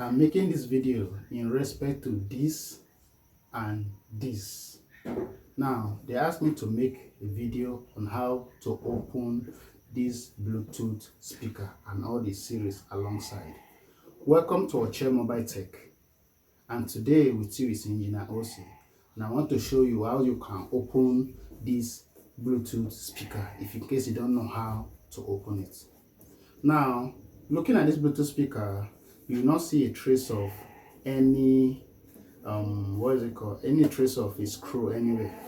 I'm making this video in respect to this and this. Now they asked me to make a video on how to open this Bluetooth speaker and all the series alongside. Welcome to Oche Mobile Tech, and today with you is Engineer OC, and I want to show you how you can open this Bluetooth speaker if in case you don't know how to open it. Now looking at this Bluetooth speaker, you will not see a trace of any any trace of a screw anywhere.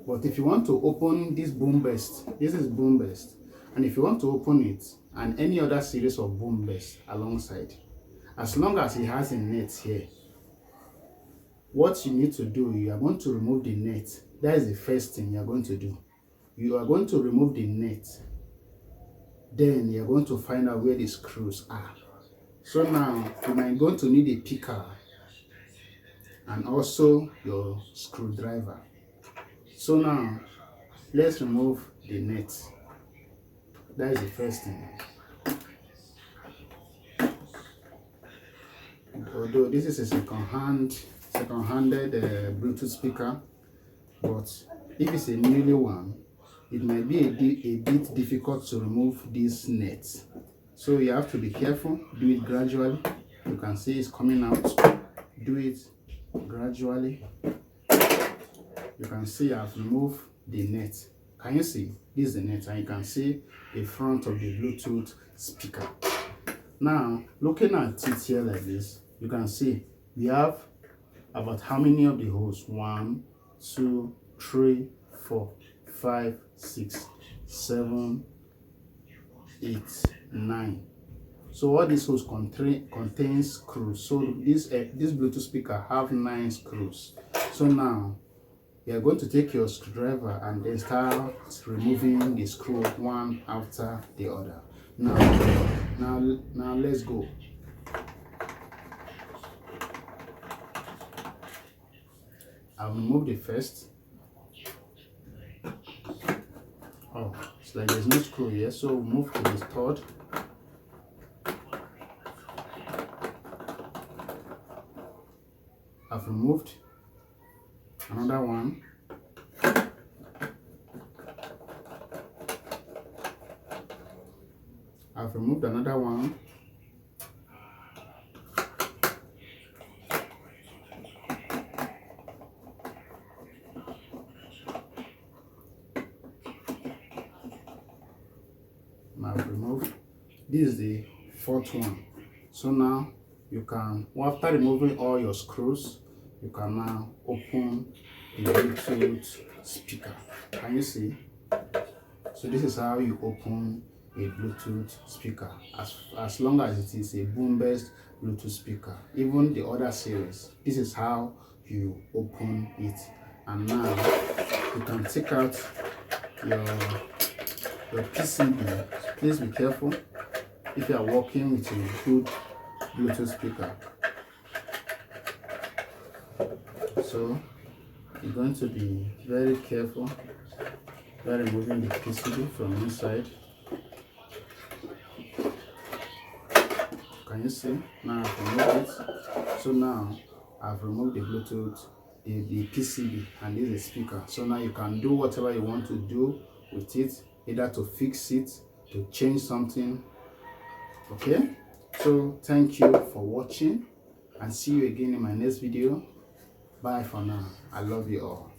But if you want to open this boom burst, this is boom burst, and if you want to open it and any other series of boom burst alongside, as long as it has a net here, what you need to do, you are going to remove the net. That is the first thing you are going to do. You are going to remove the net, then you are going to find out where the screws are. So now you might going to need a picker and also your screwdriver. So now let's remove the net. That is the first thing. Although this is a second-handed Bluetooth speaker, but if it's a newly one, it might be a bit difficult to remove this net. So you have to be careful. Do it gradually. You can see it's coming out. Do it gradually. You can see I've removed the net. Can you see? This is the net, and you can see the front of the Bluetooth speaker. Now, looking at it here like this, you can see we have about how many of the holes? 1, 2, 3, 4, 5, 6, 7, 8, 9. So all these holes contains screws. So this Bluetooth speaker have 9 screws. So now you are going to take your screwdriver and then start removing the screw one after the other. Now let's go. I'll remove the first. Oh, it's like there's no screw here, so we'll move to the third. I've removed another one. I've removed another one. I've removed. This is the fourth one. So now you can, after removing all your screws, you can now open the Bluetooth speaker. Can you see? So this is how you open a Bluetooth speaker, as long as it is a boom burst Bluetooth speaker. Even the other series, this is how you open it. And now you can take out your PCB. Please be careful if you are working with a good Bluetooth speaker. So you're going to be very careful by removing the PCB from inside. Can you see? Now I've removed it. So now I've removed the Bluetooth, the PCB, and this is the speaker. So now you can do whatever you want to do with it, either to fix it, to change something. Okay, so thank you for watching, and see you again in my next video. Bye for now. I love you all.